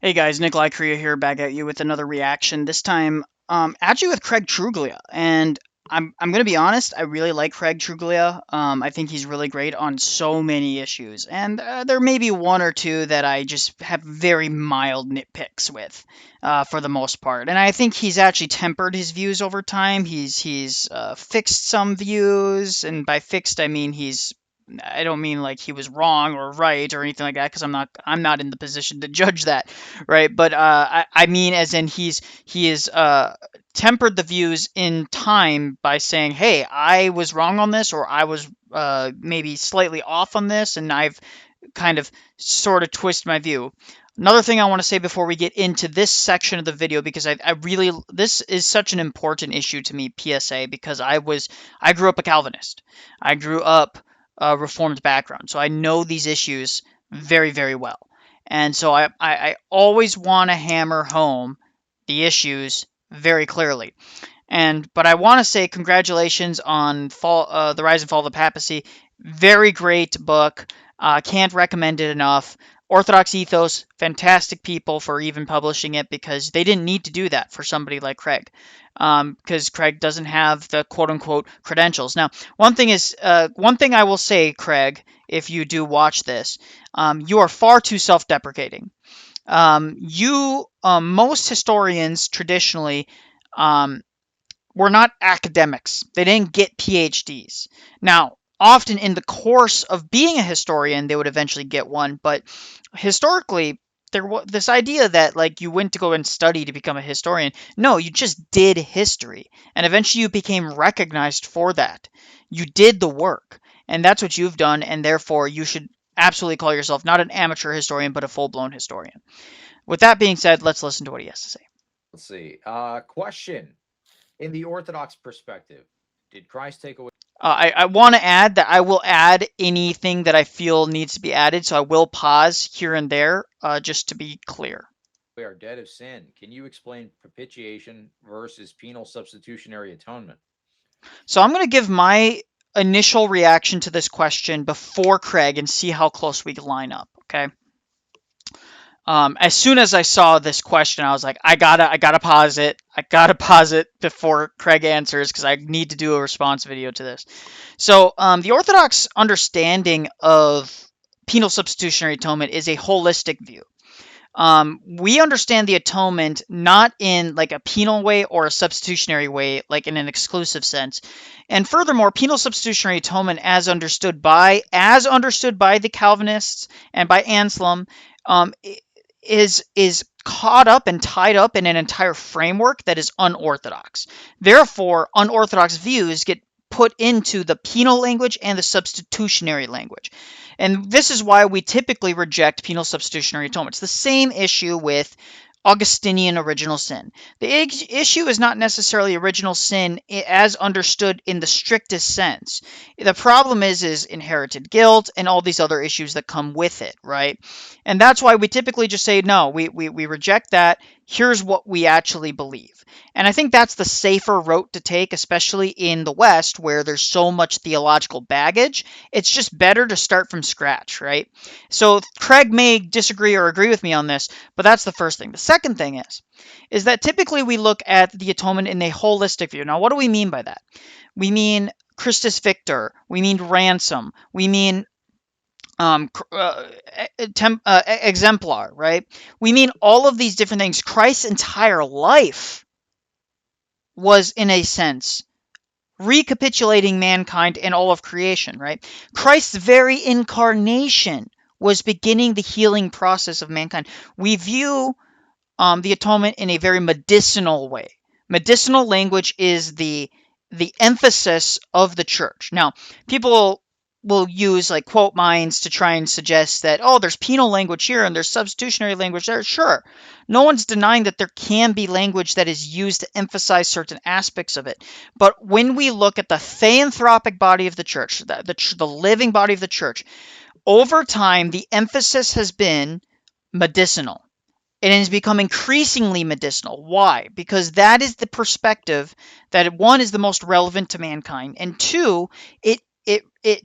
Hey guys, Nicholai I'm here back at you with another reaction. This time, actually with Craig Truglia. And I'm gonna be honest, I really like Craig Truglia. I think he's really great on so many issues, and there may be one or two that I just have very mild nitpicks with, for the most part. And I think he's actually tempered his views over time. He's fixed some views, and by fixed I mean I don't mean like he was wrong or right or anything like that because I'm not in the position to judge that, right? But I mean as in he is tempered the views in time by saying, hey, I was wrong on this, or I was maybe slightly off on this, and I've kind of sort of twisted my view. Another thing I want to say before we get into this section of the video, because I really, this is such an important issue to me, PSA, because I grew up a Calvinist. I grew up a Reformed background, so I know these issues very, very well. And so I always want to hammer home the issues very clearly. But I want to say congratulations on The Rise and Fall of the Papacy. Very great book. Can't recommend it enough. Orthodox Ethos, fantastic people for even publishing it, because they didn't need to do that for somebody like Craig, because Craig doesn't have the quote-unquote credentials. Now, one thing I will say, Craig, if you do watch this, you are far too self-deprecating. Most historians traditionally um, were not academics. They didn't get PhDs. Now, often in the course of being a historian, they would eventually get one, but historically, there was this idea that like you went to go and study to become a historian. No, you just did history, and eventually you became recognized for that. You did the work, and that's what you've done, and therefore you should absolutely call yourself not an amateur historian, but a full-blown historian. With that being said, let's listen to what he has to say. Let's see. Question. In the Orthodox perspective, did Christ take away I want to add that I will add anything that I feel needs to be added, so I will pause here and there, just to be clear. our debt of sin? Can you explain propitiation versus penal substitutionary atonement? So I'm going to give my initial reaction to this question before Craig and see how close we line up. Okay. As soon as I saw this question, I was like, I gotta pause it. I gotta pause it before Craig answers, because I need to do a response video to this. So, the Orthodox understanding of penal substitutionary atonement is a holistic view. We understand the atonement not in like a penal way or a substitutionary way, like in an exclusive sense. And furthermore, penal substitutionary atonement, as understood by the Calvinists and by Anselm, um, is caught up and tied up in an entire framework that is unorthodox. Therefore, unorthodox views get put into the penal language and the substitutionary language. And this is why we typically reject penal substitutionary atonement. It's the same issue with Augustinian original sin. The issue is not necessarily original sin as understood in the strictest sense. The problem is inherited guilt and all these other issues that come with it, right? And that's why we typically just say, no, we reject that. Here's what we actually believe. And I think that's the safer route to take, especially in the West, where there's so much theological baggage. It's just better to start from scratch, right? So Craig may disagree or agree with me on this, but that's the first thing. The second thing is that typically we look at the atonement in a holistic view. Now, what do we mean by that? We mean Christus Victor. We mean ransom. We mean exemplar, right? We mean all of these different things. Christ's entire life was, in a sense, recapitulating mankind and all of creation, right? Christ's very incarnation was beginning the healing process of mankind. We view the atonement in a very medicinal way. Medicinal language is the emphasis of the church. Now, people will use like quote minds to try and suggest that, oh, there's penal language here and there's substitutionary language there. Sure, no one's denying that there can be language that is used to emphasize certain aspects of it. But when we look at the theanthropic body of the church, the living body of the church, over time, the emphasis has been medicinal. It has become increasingly medicinal. Why? Because that is the perspective that, one, is the most relevant to mankind, and two, it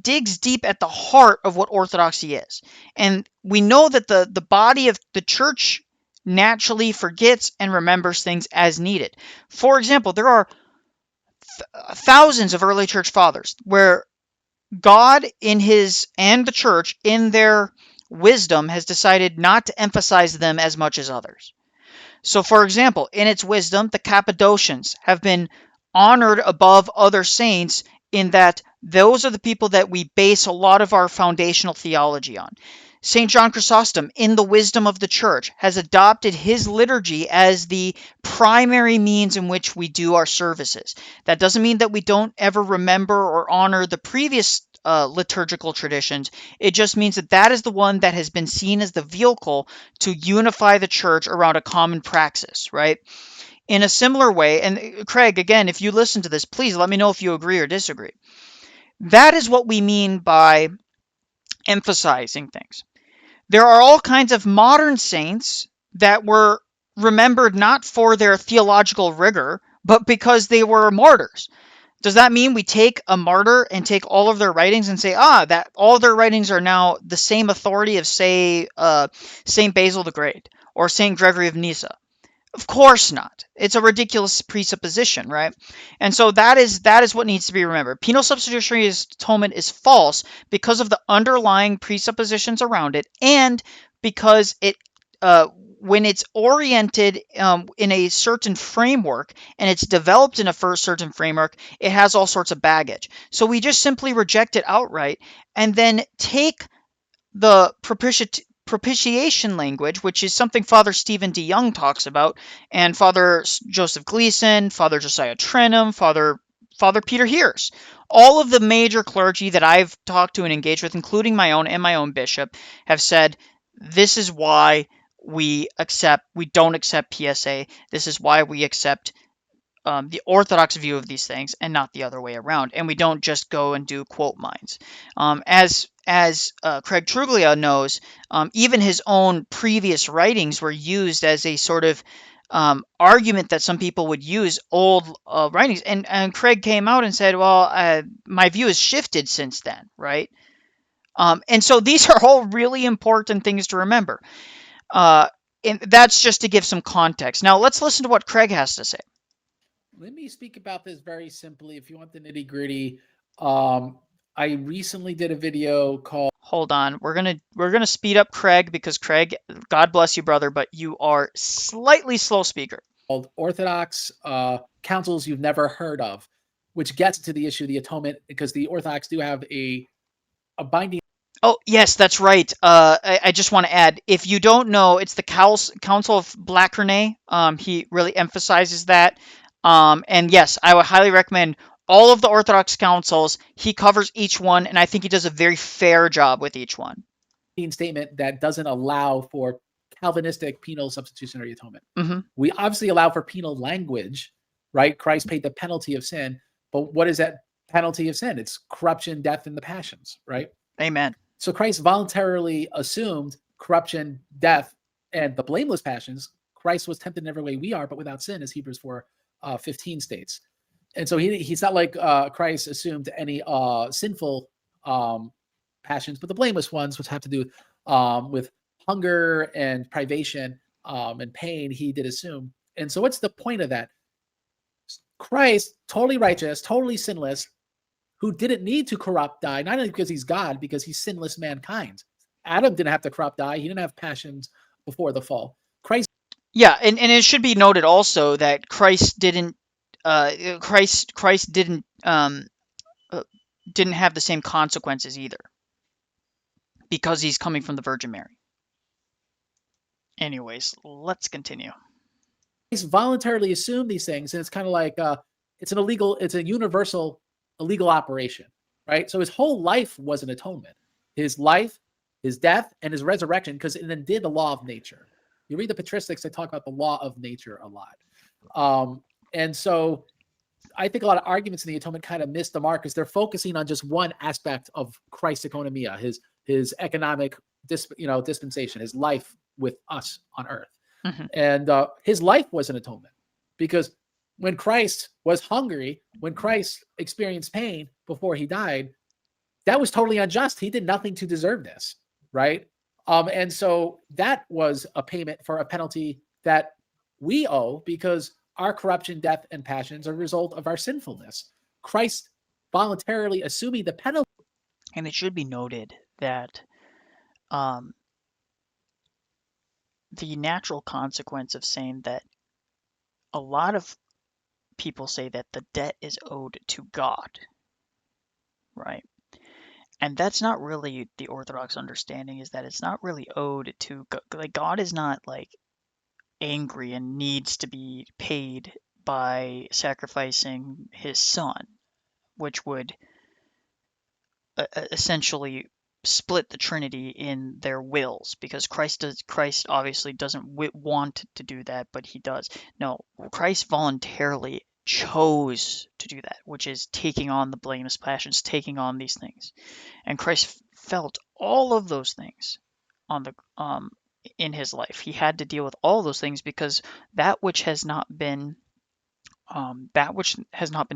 digs deep at the heart of what orthodoxy is. And we know that the body of the church naturally forgets and remembers things as needed. For example, there are thousands of early church fathers where God and the church in their wisdom has decided not to emphasize them as much as others. So, for example, in its wisdom, the Cappadocians have been honored above other saints in that those are the people that we base a lot of our foundational theology on. St. John Chrysostom, in the wisdom of the church, has adopted his liturgy as the primary means in which we do our services. That doesn't mean that we don't ever remember or honor the previous liturgical traditions. It just means that that is the one that has been seen as the vehicle to unify the church around a common praxis, right? In a similar way, and Craig, again, if you listen to this, please let me know if you agree or disagree. That is what we mean by emphasizing things. There are all kinds of modern saints that were remembered not for their theological rigor, but because they were martyrs. Does that mean we take a martyr and take all of their writings and say, that all their writings are now the same authority of, say, Saint Basil the Great or Saint Gregory of Nyssa? Of course not. It's a ridiculous presupposition, right? And so that is what needs to be remembered. Penal substitutionary atonement is false because of the underlying presuppositions around it, and because when it's oriented in a certain framework and it's developed in a certain framework, it has all sorts of baggage. So we just simply reject it outright and then take the propitiation language, which is something Father Stephen DeYoung talks about, and Father Joseph Gleason, Father Josiah Trenum, Father Peter Heers. All of the major clergy that I've talked to and engaged with, including my own bishop, have said this is why we don't accept PSA. This is why we accept the Orthodox view of these things and not the other way around. And we don't just go and do quote mines. As Craig Truglia knows, even his own previous writings were used as a sort of argument that some people would use old writings. And Craig came out and said, well, my view has shifted since then, right? And so these are all really important things to remember. And that's just to give some context. Now let's listen to what Craig has to say. Let me speak about this very simply. If you want the nitty gritty, I recently did a video called Hold on. We're gonna speed up Craig because Craig, God bless you, brother, but you are slightly slow speaker. Orthodox Councils You've Never Heard of, which gets to the issue of the atonement, because the Orthodox do have a binding. Oh, yes, that's right. I just want to add, if you don't know, it's the Council of Blackernay. He really emphasizes that. And yes, I would highly recommend all of the Orthodox councils. He covers each one, and I think he does a very fair job with each one. Statement that doesn't allow for Calvinistic penal substitutionary atonement. Mm-hmm. We obviously allow for penal language, right? Christ paid the penalty of sin, but what is that penalty of sin? It's corruption, death, and the passions, right? Amen. So Christ voluntarily assumed corruption, death, and the blameless passions. Christ was tempted in every way we are, but without sin, as Hebrews 4:15 states. And so he's not like Christ assumed any sinful passions, but the blameless ones, which have to do with hunger and privation and pain, he did assume. And so what's the point of that? Christ, totally righteous, totally sinless, who didn't need to corrupt, die, not only because he's God, because he's sinless mankind. Adam didn't have to corrupt, die. He didn't have passions before the fall. Christ. Yeah, and it should be noted also that Christ didn't didn't have the same consequences either, because he's coming from the Virgin Mary. Anyways, let's continue. He's voluntarily assumed these things, and it's kind of like it's a universal illegal operation, right? So his whole life was an atonement. His life, his death, and his resurrection, because it then did the law of nature. You read the patristics, they talk about the law of nature a lot. And so I think a lot of arguments in the atonement kind of miss the mark because they're focusing on just one aspect of Christ's economia, his economic dispensation, his life with us on earth. Mm-hmm. And his life was an atonement, because when Christ was hungry, when Christ experienced pain before he died, that was totally unjust. He did nothing to deserve this, right? And so that was a payment for a penalty that we owe because our corruption, death, and passions are a result of our sinfulness. Christ voluntarily assuming the penalty. And it should be noted that um, the natural consequence of saying that a lot of people say that the debt is owed to God, right? And that's not really the Orthodox understanding, is that it's not really owed to like God is not like angry and needs to be paid by sacrificing his son, which would essentially split the Trinity in their wills, because Christ obviously doesn't want to do that, but he does. No, Christ voluntarily chose to do that, which is taking on the blameless passions, taking on these things. And Christ felt all of those things on the in his life. He had to deal with all those things because that which has not been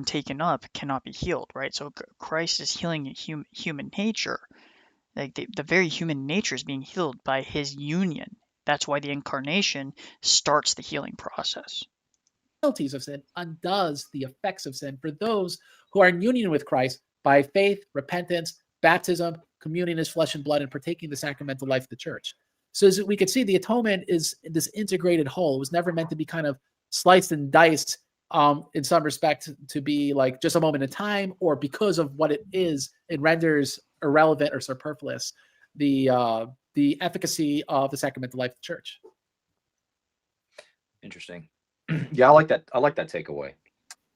taken up cannot be healed, right? So Christ is healing human nature. Like the very human nature is being healed by his union. That's why the incarnation starts the healing process. Penalties of sin undoes the effects of sin for those who are in union with Christ by faith, repentance, baptism, communion in his flesh and blood, and partaking the sacramental life of the church. So as we could see, the atonement is this integrated whole. It was never meant to be kind of sliced and diced in some respect to be like just a moment in time, or because of what it is, it renders irrelevant or superfluous the efficacy of the sacramental life of the church. Interesting. Yeah, I like that. I like that takeaway.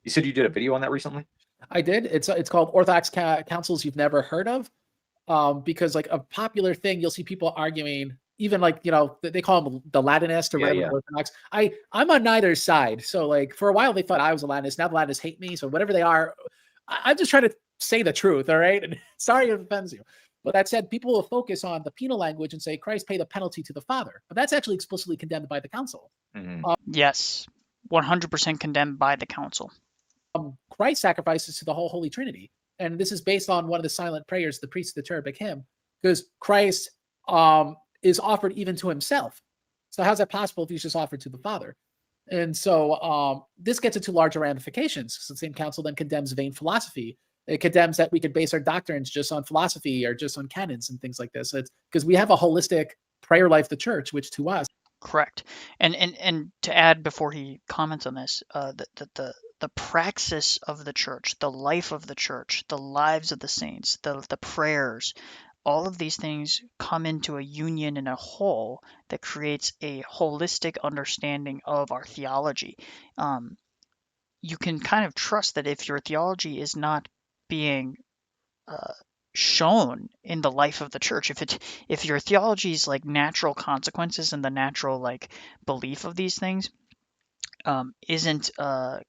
You said you did a video on that recently? I did. It's called Orthodox Councils You've Never Heard of, because like a popular thing, you'll see people arguing, even like, you know, they call them the Latinist or whatever. Yeah. Orthodox. I'm on neither side. So like for a while they thought I was a Latinist. Now the Latinists hate me. So whatever they are, I'm just trying to say the truth. All right. And sorry if it offends you. But that said, people will focus on the penal language and say Christ paid the penalty to the Father. But that's actually explicitly condemned by the council. Yes, 100% condemned by the council. Christ sacrifices to the whole Holy Trinity. And this is based on one of the silent prayers, the priest of the cherubic hymn, because Christ is offered even to himself. So how's that possible if he's just offered to the Father? And so this gets into larger ramifications. So the same council then condemns vain philosophy. It condemns that we could base our doctrines just on philosophy or just on canons and things like this. It's because we have a holistic prayer life, the church, which to us. Correct. And to add before he comments on this, the praxis of the church, the life of the church, the lives of the saints, the prayers, all of these things come into a union and a whole that creates a holistic understanding of our theology. You can kind of trust that if your theology is not being shown in the life of the church, if your theology's like natural consequences and the natural like belief of these things isn't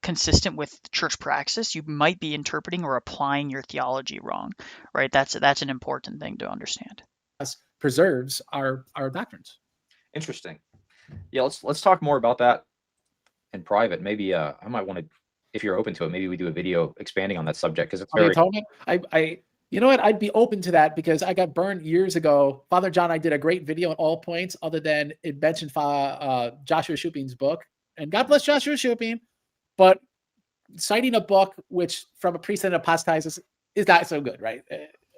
consistent with church praxis, you might be interpreting or applying your theology wrong, right? That's an important thing to understand. Preserves our doctrines. Interesting. Yeah, let's talk more about that in private. Maybe I might want to, if you're open to it, maybe we do a video expanding on that subject, because it's very. I you know what? I'd be open to that because I got burned years ago. Father John and I did a great video on all points, other than it mentioned Joshua Shupin's book, and God bless Joshua Shupin, but citing a book which from a priest that apostatizes is not so good, right?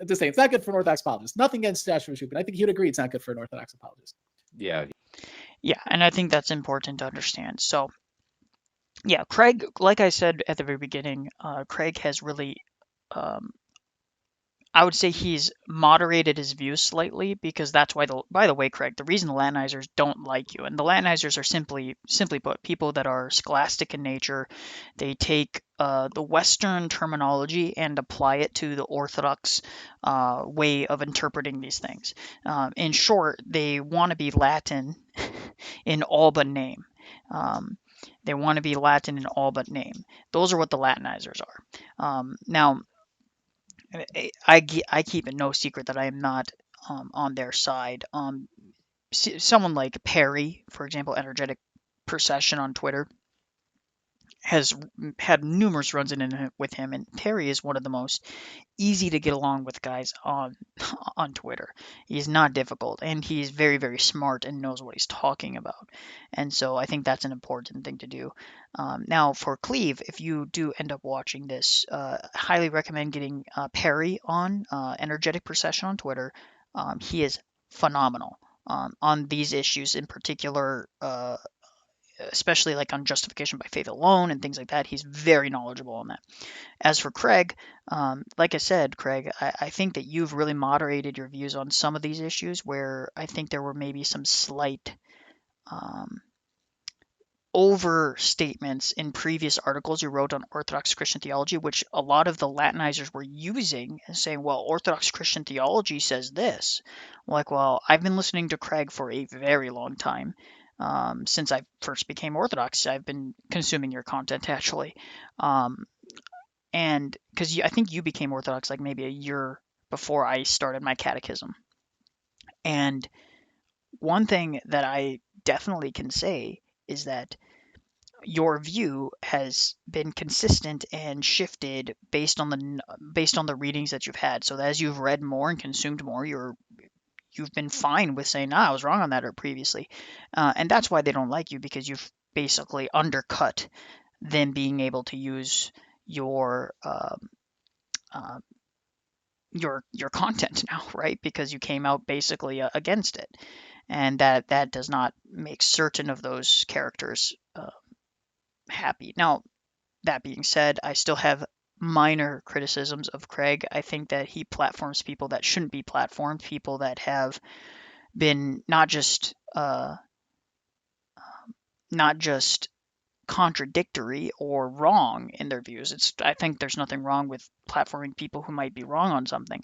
Just saying, it's not good for an Orthodox apologist. Nothing against Joshua Shupin. I think he would agree it's not good for an Orthodox apologist. Yeah, and I think that's important to understand. So, yeah, Craig, like I said at the very beginning, Craig has really, I would say he's moderated his views slightly, because that's why by the way, Craig, the reason the Latinizers don't like you, and the Latinizers are simply put, people that are scholastic in nature. They take the Western terminology and apply it to the Orthodox way of interpreting these things. In short, they want to be Latin in all but name. They want to be Latin in all but name. Those are what the Latinizers are. Now, I keep it no secret that I am not on their side. Someone like Perry, for example, Energetic Procession on Twitter, has had numerous runs in with him, and Perry is one of the most easy to get along with guys on on Twitter. He's not difficult, and he's very, very smart and knows what he's talking about. And so I think that's an important thing to do. Now, for Cleve, if you do end up watching this, highly recommend getting Perry on Energetic Procession on Twitter. He is phenomenal on these issues in particular. Especially like on justification by faith alone and things like that. He's very knowledgeable on that. As for Craig, like I said, Craig, I think that you've really moderated your views on some of these issues where I think there were maybe some slight um, overstatements in previous articles you wrote on Orthodox Christian theology, which a lot of the Latinizers were using and saying, well, Orthodox Christian theology says this. Like, well, I've been listening to Craig for a very long time. Since I first became Orthodox, I've been consuming your content actually. Um, and because I think you became Orthodox like maybe a year before I started my catechism. And one thing that I definitely can say is that your view has been consistent and shifted based on the readings that you've had. So as you've read more and consumed more, you've been fine with saying, "Ah, I was wrong on that or previously," and that's why they don't like you because you've basically undercut them being able to use your uh, your content now, right? Because you came out basically against it, and that does not make certain of those characters happy. Now, that being said, I still have minor criticisms of Craig. I think that he platforms people that shouldn't be platformed, people that have been not just contradictory or wrong in their views. I think there's nothing wrong with platforming people who might be wrong on something,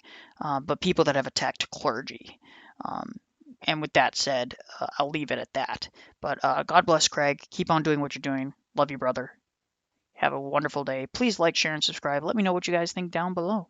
but people that have attacked clergy. Um, and with that said, I'll leave it at that. But God bless Craig. Keep on doing what you're doing. Love you, brother. Have a wonderful day. Please like, share, and subscribe. Let me know what you guys think down below.